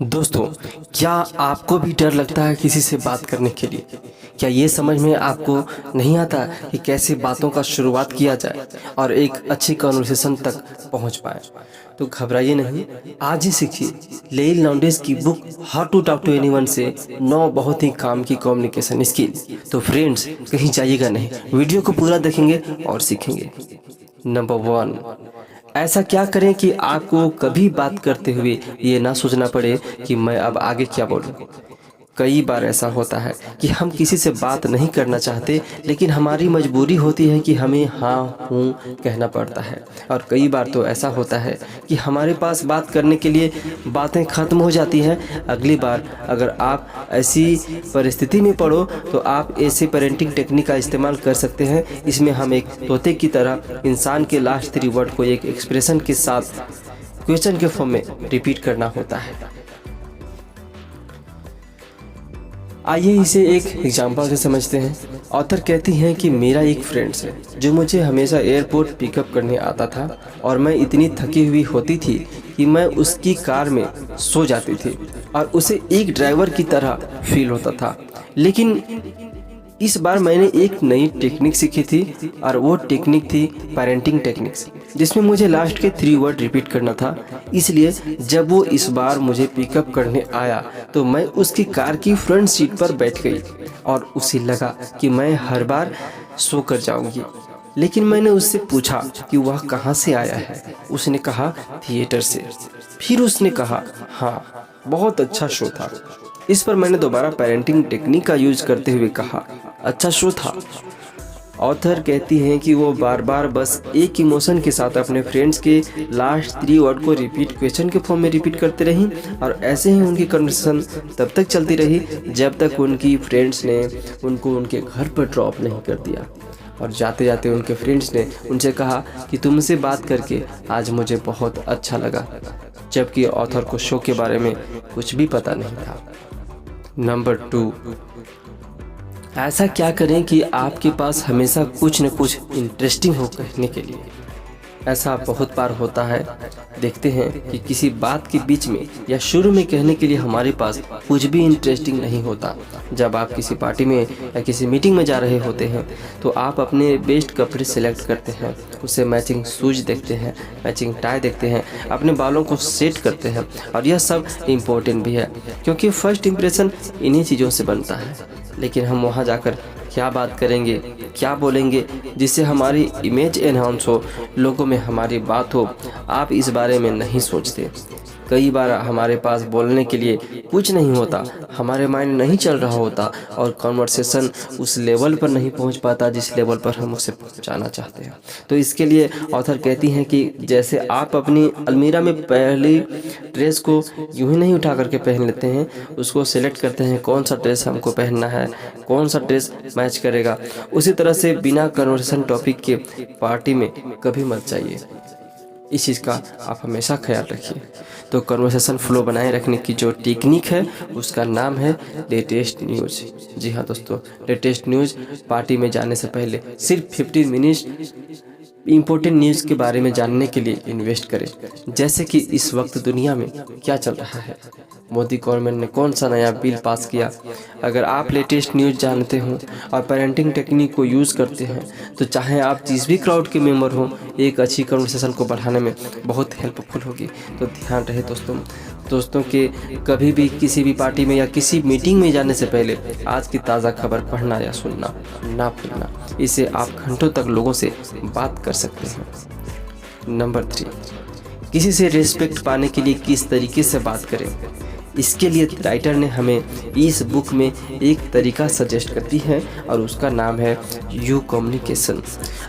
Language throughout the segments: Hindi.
दोस्तों, क्या आपको भी डर लगता है किसी से बात करने के लिए? क्या ये समझ में आपको नहीं आता कि कैसे बातों का शुरुआत किया जाए और एक अच्छी कन्वर्सेशन तक पहुंच पाए? तो घबराइए नहीं, आज ही सीखिए लेइल नाउंडेस की book how to talk to anyone से 9 बहुत ही काम की कम्युनिकेशन स्किल। तो फ्रेंड्स, कहीं जाइएगा नहीं, वीडियो को पूरा देखेंगे और सीखेंगे। नंबर 1, ऐसा क्या करें कि आपको कभी बात करते हुए ये ना सोचना पड़े कि मैं अब आगे क्या बोलूं। कई बार ऐसा होता है कि हम किसी से बात नहीं करना चाहते, लेकिन हमारी मजबूरी होती है कि हमें हाँ हूँ कहना पड़ता है। और कई बार तो ऐसा होता है कि हमारे पास बात करने के लिए बातें ख़त्म हो जाती हैं। अगली बार अगर आप ऐसी परिस्थिति में पड़ो तो आप ऐसे पेरेंटिंग टेक्निक का इस्तेमाल कर सकते हैं। इसमें हम एक तोते की तरह इंसान के लास्ट 3 वर्ड को एक एक्सप्रेशन के साथ क्वेश्चन के फॉर्म में रिपीट करना होता है। आइए इसे एक एग्जाम्पल से समझते हैं। ऑथर कहती हैं कि मेरा एक फ्रेंड्स है जो मुझे हमेशा एयरपोर्ट पिकअप करने आता था और मैं इतनी थकी हुई होती थी कि मैं उसकी कार में सो जाती थी और उसे एक ड्राइवर की तरह फील होता था। लेकिन इस बार मैंने एक नई टेक्निक सीखी थी और वो टेक्निक थी पेरेंटिंग टेक्निक्स, जिसमें मुझे लास्ट के 3 वर्ड रिपीट करना था। इसलिए जब वो इस बार मुझे पिकअप करने आया तो मैं उसकी कार की फ्रंट सीट पर बैठ गई और उसे लगा कि मैं हर बार सो कर जाऊंगी। लेकिन मैंने उससे पूछा कि वह कहाँ से आया है। उसने कहा थिएटर से। फिर उसने कहा हाँ, बहुत अच्छा शो था। इस पर मैंने दोबारा पेरेंटिंग टेक्निक का यूज करते हुए कहा अच्छा शो था। ऑथर कहती हैं कि वो बार बार बस एक इमोशन के साथ अपने फ्रेंड्स के लास्ट 3 वर्ड को रिपीट क्वेश्चन के फॉर्म में रिपीट करते रही और ऐसे ही उनकी कन्वर्सेशन तब तक चलती रही जब तक उनकी फ्रेंड्स ने उनको उनके घर पर ड्रॉप नहीं कर दिया। और जाते जाते उनके फ्रेंड्स ने उनसे कहा कि तुमसे बात करके आज मुझे बहुत अच्छा लगा, जबकि ऑथर को शो के बारे में कुछ भी पता नहीं था। नंबर 2, ऐसा क्या करें कि आपके पास हमेशा कुछ न कुछ इंटरेस्टिंग हो कहने के लिए। ऐसा बहुत बार होता है, देखते हैं कि किसी बात के बीच में या शुरू में कहने के लिए हमारे पास कुछ भी इंटरेस्टिंग नहीं होता। जब आप किसी पार्टी में या किसी मीटिंग में जा रहे होते हैं तो आप अपने बेस्ट कपड़े सेलेक्ट करते हैं, उससे मैचिंग शूज देखते हैं, मैचिंग टाई देखते हैं, अपने बालों को सेट करते हैं। और यह सब इम्पोर्टेंट भी है क्योंकि फर्स्ट इम्प्रेशन इन्हीं चीज़ों से बनता है। लेकिन हम वहाँ जाकर क्या बात करेंगे, क्या बोलेंगे जिससे हमारी इमेज एनहांस हो, लोगों में हमारी बात हो, आप इस बारे में नहीं सोचते। कई बार हमारे पास बोलने के लिए कुछ नहीं होता, हमारे माइंड नहीं चल रहा होता और कन्वर्सेशन उस लेवल पर नहीं पहुंच पाता जिस लेवल पर हम उसे पहुंचाना चाहते हैं। तो इसके लिए ऑथर कहती हैं कि जैसे आप अपनी अलमीरा में पहली ड्रेस को यूं ही नहीं उठा करके पहन लेते हैं, उसको सेलेक्ट करते हैं कौन सा ड्रेस हमको पहनना है, कौन सा ड्रेस मैच करेगा। उसी तरह से बिना कन्वर्सेशन टॉपिक के पार्टी में कभी मत जाइए। इस चीज़ का आप हमेशा ख्याल रखिए। तो कन्वर्सेशन फ्लो बनाए रखने की जो टेक्निक है उसका नाम है लेटेस्ट न्यूज़। जी हाँ दोस्तों, लेटेस्ट न्यूज़ पार्टी में जाने से पहले सिर्फ 15 मिनट इम्पोर्टेंट न्यूज़ के बारे में जानने के लिए इन्वेस्ट करें। जैसे कि इस वक्त दुनिया में क्या चल रहा है, मोदी गवर्नमेंट ने कौन सा नया बिल पास किया। अगर आप लेटेस्ट न्यूज़ जानते हो और पेरेंटिंग टेक्निक को यूज़ करते हैं तो चाहे आप जिस भी क्राउड के मेंबर हो, एक अच्छी कन्वर्सेशन को बढ़ाने में बहुत हेल्पफुल होगी। तो ध्यान रहे दोस्तों के कभी भी किसी भी पार्टी में या किसी मीटिंग में जाने से पहले आज की ताज़ा खबर पढ़ना या सुनना ना भूलना। इससे आप घंटों तक लोगों से बात कर सकते हैं। नंबर 3, किसी से रिस्पेक्ट पाने के लिए किस तरीके से बात करें। इसके लिए राइटर ने हमें इस बुक में एक तरीका सजेस्ट करती है और उसका नाम है यू कम्युनिकेशन।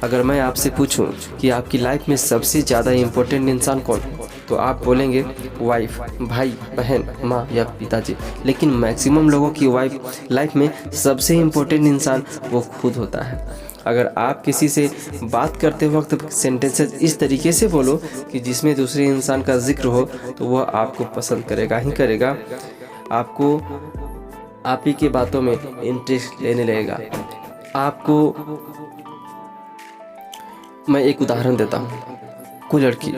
अगर मैं आपसे पूछूं कि आपकी लाइफ में सबसे ज़्यादा इम्पोर्टेंट इंसान कौन है तो आप बोलेंगे वाइफ, भाई, बहन, माँ या पिताजी। लेकिन मैक्सिमम लोगों की लाइफ में सबसे इम्पोर्टेंट इंसान वो खुद होता है। अगर आप किसी से बात करते वक्त सेंटेंसेस इस तरीके से बोलो कि जिसमें दूसरे इंसान का जिक्र हो तो वह आपको पसंद करेगा ही करेगा, आपको आप ही की बातों में इंटरेस्ट लेने लगेगा। आपको मैं एक उदाहरण देता हूँ। कोई लड़की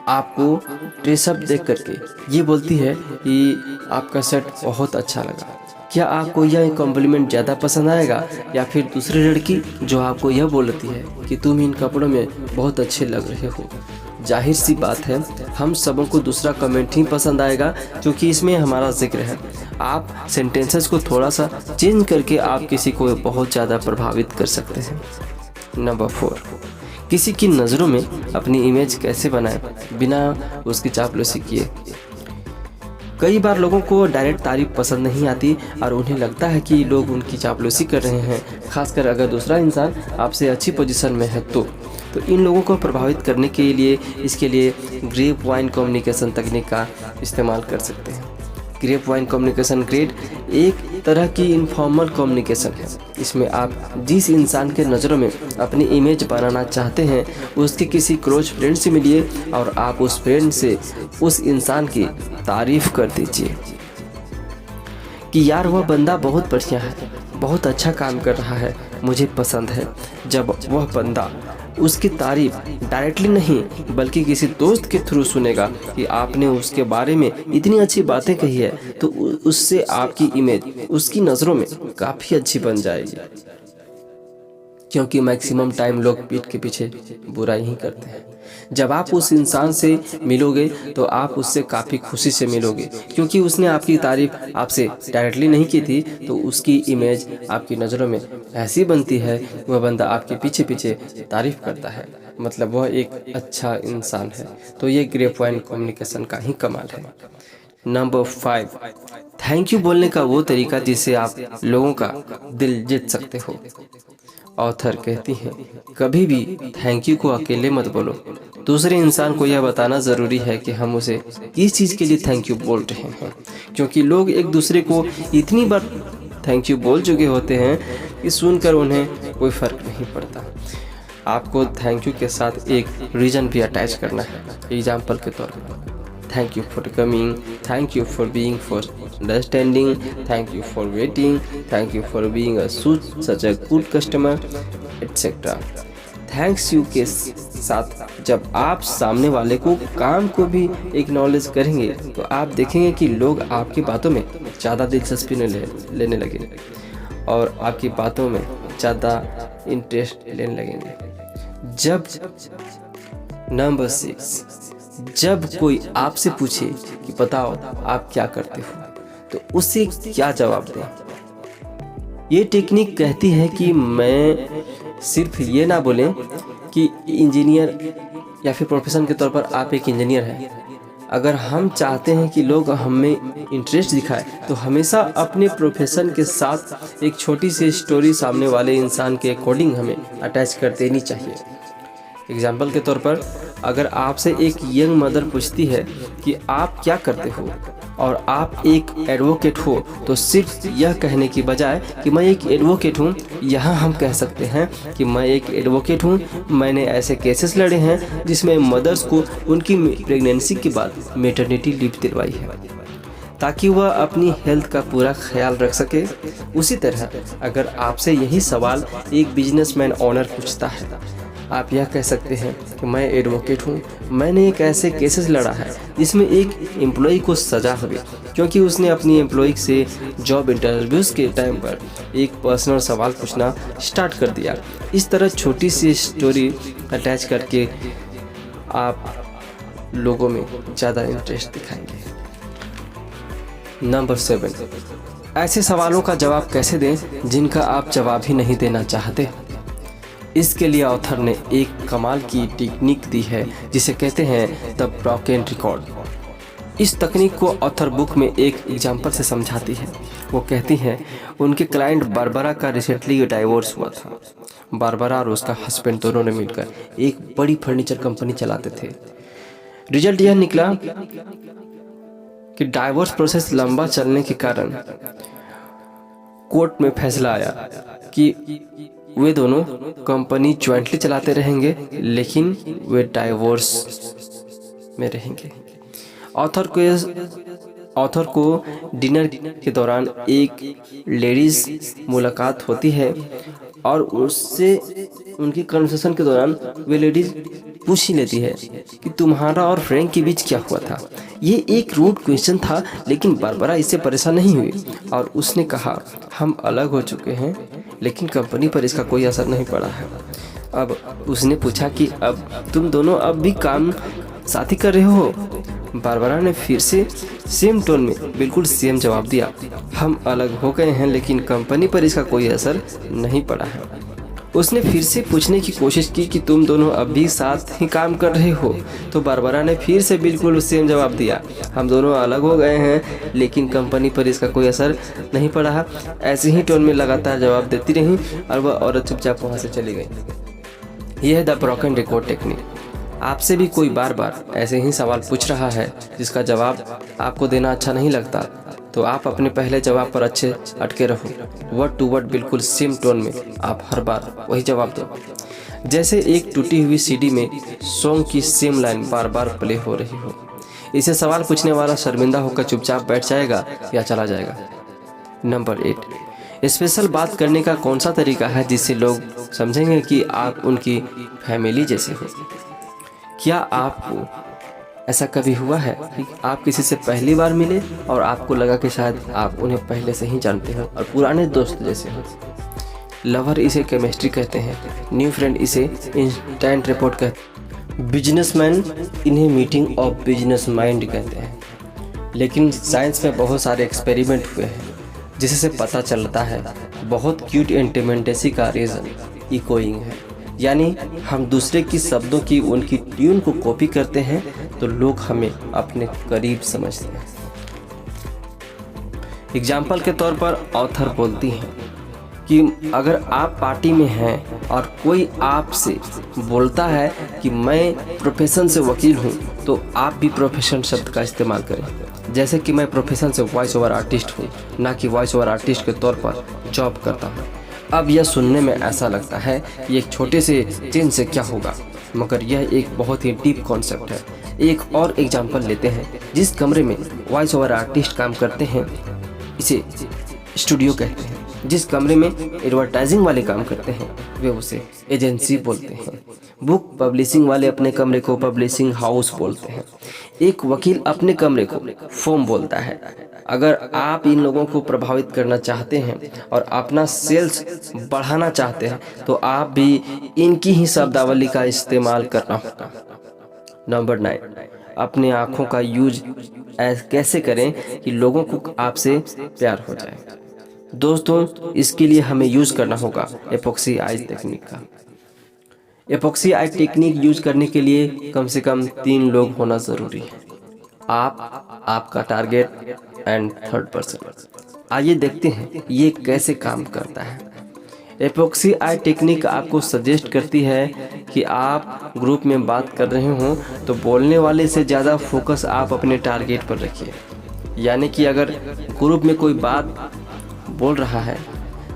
आपको ड्रेसअप देख करके ये बोलती है कि आपका शर्ट बहुत अच्छा लगा। क्या आपको यह कॉम्प्लीमेंट ज़्यादा पसंद आएगा या फिर दूसरी लड़की जो आपको यह बोलती है कि तुम इन कपड़ों में बहुत अच्छे लग रहे हो? जाहिर सी बात है हम सबों को दूसरा कमेंट ही पसंद आएगा क्योंकि इसमें हमारा जिक्र है। आप सेंटेंसेस को थोड़ा सा चेंज करके आप किसी को बहुत ज़्यादा प्रभावित कर सकते हैं। नंबर 4, किसी की नज़रों में अपनी इमेज कैसे बनाएं बिना उसकी चापलूसी किए। कई बार लोगों को डायरेक्ट तारीफ पसंद नहीं आती और उन्हें लगता है कि लोग उनकी चापलूसी कर रहे हैं, खासकर अगर दूसरा इंसान आपसे अच्छी पोजीशन में है तो इन लोगों को प्रभावित करने के लिए इसके लिए ग्रेप वाइन कम्युनिकेशन तकनीक का इस्तेमाल कर सकते हैं। ग्रेप वाइन कम्युनिकेशन ग्रेड एक तरह की इनफॉर्मल कम्युनिकेशन है। इसमें आप जिस इंसान के नज़रों में अपनी इमेज बनाना चाहते हैं उसके किसी क्लोज फ्रेंड से मिलिए और आप उस फ्रेंड से उस इंसान की तारीफ कर दीजिए कि यार वह बंदा बहुत बढ़िया है, बहुत अच्छा काम कर रहा है, मुझे पसंद है। जब वह बंदा उसकी तारीफ डायरेक्टली नहीं बल्कि किसी दोस्त के थ्रू सुनेगा कि आपने उसके बारे में इतनी अच्छी बातें कही है तो उससे आपकी इमेज उसकी नज़रों में काफ़ी अच्छी बन जाएगी, क्योंकि मैक्सिमम टाइम लोग पीठ के पीछे बुराई ही करते हैं। जब आप उस इंसान से मिलोगे तो आप उससे काफ़ी खुशी से मिलोगे क्योंकि उसने आपकी तारीफ आपसे डायरेक्टली नहीं की थी, तो उसकी इमेज आपकी नज़रों में ऐसी बनती है वह बंदा आपके पीछे पीछे तारीफ करता है, मतलब वह एक अच्छा इंसान है। तो ये ग्रेप वाइन कम्युनिकेशन का ही कमाल है। नंबर 5, थैंक यू बोलने का वो तरीका जिससे आप लोगों का दिल जीत सकते हो। ऑथर कहती हैं कभी भी थैंक यू को अकेले मत बोलो, दूसरे इंसान को यह बताना ज़रूरी है कि हम उसे किस चीज़ के लिए थैंक यू बोल रहे हैं, क्योंकि लोग एक दूसरे को इतनी बार थैंक यू बोल चुके होते हैं कि सुनकर उन्हें कोई फ़र्क नहीं पड़ता। आपको थैंक यू के साथ एक रीज़न भी अटैच करना है। एग्जाम्पल के तौर पर thank you for coming, thank you for being for understanding, thank you for waiting, thank you for being such a good customer etcetera. Thanks you के साथ जब आप सामने वाले को काम को भी एक्नॉलेज करेंगे तो आप देखेंगे कि लोग आपकी बातों में ज़्यादा दिलचस्पी लेने लगेंगे और आपकी बातों में ज़्यादा इंटरेस्ट लेने लगेंगे। जब नंबर 6, जब कोई आपसे पूछे कि बताओ आप क्या करते हो तो उसे क्या जवाब दें। ये टेक्निक कहती है कि मैं सिर्फ ये ना बोलें कि इंजीनियर या फिर प्रोफेशन के तौर पर आप एक इंजीनियर हैं। अगर हम चाहते हैं कि लोग हमें इंटरेस्ट दिखाएं तो हमेशा अपने प्रोफेशन के साथ एक छोटी सी स्टोरी सामने वाले इंसान के अकॉर्डिंग हमें अटैच कर देनी चाहिए। एग्जाम्पल के तौर पर अगर आपसे एक यंग मदर पूछती है कि आप क्या करते हो और आप एक एडवोकेट हो तो सिर्फ यह कहने की बजाय कि मैं एक एडवोकेट हूँ, यहाँ हम कह सकते हैं कि मैं एक एडवोकेट हूँ, मैंने ऐसे केसेस लड़े हैं जिसमें मदर्स को उनकी प्रेगनेंसी के बाद मैटरनिटी लीव दिलवाई है ताकि वह अपनी हेल्थ का पूरा ख्याल रख सके। उसी तरह अगर आपसे यही सवाल एक बिजनेसमैन ओनर पूछता है, आप यह कह सकते हैं कि मैं एडवोकेट हूँ, मैंने एक ऐसे केसेस लड़ा है जिसमें एक एम्प्लॉई को सज़ा हुई क्योंकि उसने अपनी एम्प्लॉई से जॉब इंटरव्यूज़ के टाइम पर एक पर्सनल सवाल पूछना स्टार्ट कर दिया। इस तरह छोटी सी स्टोरी अटैच करके आप लोगों में ज़्यादा इंटरेस्ट दिखाएंगे। नंबर 7, ऐसे सवालों का जवाब कैसे दें जिनका आप जवाब ही नहीं देना चाहते। इसके लिए ऑथर ने एक कमाल की टेक्निक दी है जिसे कहते हैं द ब्रोकन रिकॉर्ड। इस तकनीक को ऑथर बुक में एक एग्जाम्पल से समझाती है। वो कहती हैं उनके क्लाइंट बारबरा का रिसेंटली डाइवोर्स हुआ था। बारबरा और उसका हस्बैंड दोनों ने मिलकर एक बड़ी फर्नीचर कंपनी चलाते थे। रिजल्ट यह निकला कि डाइवोर्स प्रोसेस लंबा चलने के कारण कोर्ट में फैसला आया कि वे दोनों कंपनी ज्वाइंटली चलाते रहेंगे लेकिन वे डाइवोर्स में रहेंगे। ऑथर को डिनर के दौरान एक लेडीज मुलाकात होती है और उससे उनकी कन्वर्सेशन के दौरान वे लेडीज पूछ ही लेती है कि तुम्हारा और फ्रैंक के बीच क्या हुआ था। ये एक रूड क्वेश्चन था, लेकिन बारबरा इससे परेशान नहीं हुई और उसने कहा हम अलग हो चुके हैं, लेकिन कंपनी पर इसका कोई असर नहीं पड़ा है। अब उसने पूछा कि अब तुम दोनों अब भी काम साथ ही कर रहे हो। बारबरा ने फिर से सेम टोन में बिल्कुल सेम जवाब दिया, हम अलग हो गए हैं, लेकिन कंपनी पर इसका कोई असर नहीं पड़ा है। उसने फिर से पूछने की कोशिश की कि तुम दोनों अब भी साथ ही काम कर रहे हो, तो बारबरा ने फिर से बिल्कुल सेम जवाब दिया, हम दोनों अलग हो गए हैं, लेकिन कंपनी पर इसका कोई असर नहीं पड़ा है। ऐसे ही टोन में लगातार जवाब देती रही और वह औरत चुपचाप वहाँ से चली गई। यह है द ब्रोकन रिकॉर्ड टेक्निक। आपसे भी कोई बार बार ऐसे ही सवाल पूछ रहा है जिसका जवाब आपको देना अच्छा नहीं लगता, तो आप अपने पहले जवाब पर अच्छे अटके रहो। वर्ड टू वर्ड बिल्कुल सेम टोन में आप हर बार वही जवाब दो, जैसे एक टूटी हुई सीडी में सॉन्ग की सेम लाइन बार बार प्ले हो रही हो। इसे सवाल पूछने वाला शर्मिंदा होकर चुपचाप बैठ जाएगा या चला जाएगा। नंबर 8, स्पेशल बात करने का कौन सा तरीका है जिससे लोग समझेंगे कि आप उनकी फैमिली जैसे हो। क्या आपको ऐसा कभी हुआ है कि आप किसी से पहली बार मिले और आपको लगा कि शायद आप उन्हें पहले से ही जानते हो और पुराने दोस्त जैसे हो। लवर इसे केमिस्ट्री कहते हैं, न्यू फ्रेंड इसे इंस्टेंट रिपोर्ट कहते हैं, बिजनेसमैन इन्हें मीटिंग ऑफ बिजनेस माइंड कहते हैं। लेकिन साइंस में बहुत सारे एक्सपेरिमेंट हुए हैं जिससे पता चलता है बहुत क्यूट इंटीमेंटेसी का रीज़न इकोइंग है, यानी हम दूसरे की शब्दों की उनकी ट्यून को कॉपी करते हैं तो लोग हमें अपने करीब समझते हैं। एग्जाम्पल के तौर पर ऑथर बोलती हैं कि अगर आप पार्टी में हैं और कोई आपसे बोलता है कि मैं प्रोफेशन से वकील हूं, तो आप भी प्रोफेशन शब्द का इस्तेमाल करें। जैसे कि मैं प्रोफेशन से वॉइस ओवर आर्टिस्ट हूं, ना कि वॉइस ओवर आर्टिस्ट के तौर पर जॉब करता हूं। अब यह सुनने में ऐसा लगता है कि एक छोटे से चेंज से क्या होगा, मगर यह एक बहुत ही डीप कॉन्सेप्ट है। एक और एग्जांपल लेते हैं। जिस कमरे में वॉइस ओवर आर्टिस्ट काम करते हैं इसे स्टूडियो कहते हैं। जिस कमरे में एडवर्टाइजिंग वाले काम करते हैं वे उसे एजेंसी बोलते हैं। बुक पब्लिशिंग वाले अपने कमरे को पब्लिशिंग हाउस बोलते हैं। एक वकील अपने कमरे को फर्म बोलता है। अगर आप इन लोगों को प्रभावित करना चाहते हैं और अपना सेल्स बढ़ाना चाहते हैं तो आप भी इनकी ही शब्दावली का इस्तेमाल करना होगा। नंबर 9, अपने आँखों का यूज कैसे करें कि लोगों को आपसे प्यार हो जाए। दोस्तों, इसके लिए हमें यूज करना होगा एपॉक्सी आइज टेक्निक का। एपॉक्सी आइज टेक्निक यूज करने के लिए कम से कम 3 लोग होना जरूरी है, आप, आपका टारगेट एंड थर्ड पर्सन। आइए देखते हैं ये कैसे काम करता है। एपॉक्सी आई टेक्निक आपको सजेस्ट करती है कि आप ग्रुप में बात कर रहे हों तो बोलने वाले से ज़्यादा फोकस आप अपने टारगेट पर रखिए। यानी कि अगर ग्रुप में कोई बात बोल रहा है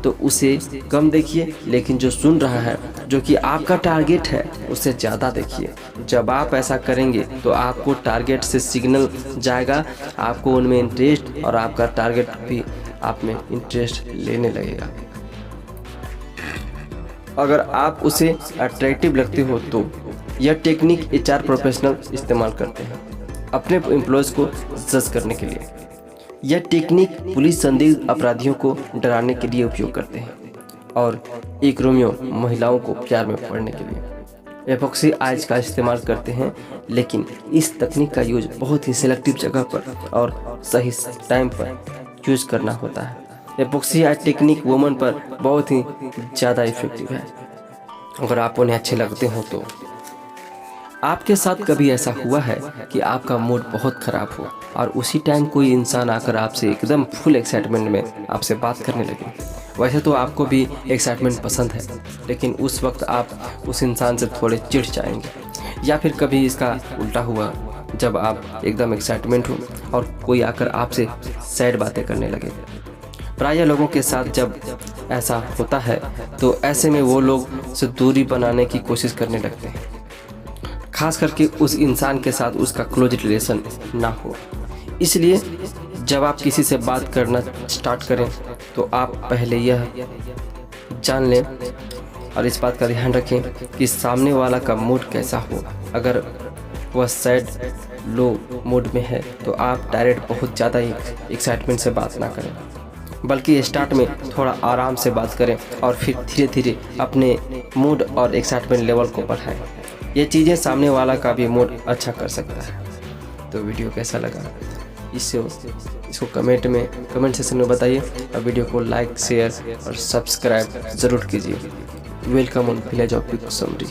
तो उसे कम देखिए, लेकिन जो सुन रहा है जो कि आपका टारगेट है उसे ज़्यादा देखिए। जब आप ऐसा करेंगे तो आपको टारगेट से सिग्नल जाएगा, आपको उनमें इंटरेस्ट और आपका टारगेट भी आप में इंटरेस्ट लेने लगेगा। अगर आप उसे अट्रैक्टिव लगते हो तो यह टेक्निक HR प्रोफेशनल इस्तेमाल करते हैं अपने एम्प्लॉयज़ को जज करने के लिए। यह टेक्निक पुलिस संदिग्ध अपराधियों को डराने के लिए उपयोग करते हैं और एक रोमियो महिलाओं को प्यार में पड़ने के लिए एपॉक्सी आइज का इस्तेमाल करते हैं। लेकिन इस तकनीक का यूज बहुत ही सिलेक्टिव जगह पर और सही टाइम पर यूज करना होता है। एपॉक्सी आइज टेक्निक वुमन पर बहुत ही ज़्यादा इफेक्टिव है अगर आप उन्हें अच्छे लगते हो तो। आपके साथ कभी ऐसा हुआ है कि आपका मूड बहुत ख़राब हो और उसी टाइम कोई इंसान आकर आपसे एकदम फुल एक्साइटमेंट में आपसे बात करने लगे? वैसे तो आपको भी एक्साइटमेंट पसंद है, लेकिन उस वक्त आप उस इंसान से थोड़े चिढ़ जाएंगे। या फिर कभी इसका उल्टा हुआ, जब आप एकदम एक्साइटमेंट हो और कोई आकर आपसे सैड बातें करने लगे। प्रायः लोगों के साथ जब ऐसा होता है तो ऐसे में वो लोग से दूरी बनाने की कोशिश करने लगते हैं, खास करके उस इंसान के साथ उसका क्लोज रिलेशन ना हो। इसलिए जब आप किसी से बात करना स्टार्ट करें तो आप पहले यह जान लें और इस बात का ध्यान रखें कि सामने वाला का मूड कैसा हो। अगर वह सैड लो मूड में है तो आप डायरेक्ट बहुत ज़्यादा ही एक्साइटमेंट से बात ना करें, बल्कि स्टार्ट में थोड़ा आराम से बात करें और फिर धीरे धीरे अपने मूड और एक्साइटमेंट लेवल को बढ़ाएं। ये चीज़ें सामने वाला का भी मूड अच्छा कर सकता है। तो वीडियो कैसा लगा इसको कमेंट सेक्शन में बताइए, और वीडियो को लाइक, शेयर और सब्सक्राइब ज़रूर कीजिए। Welcome on village of pick summary.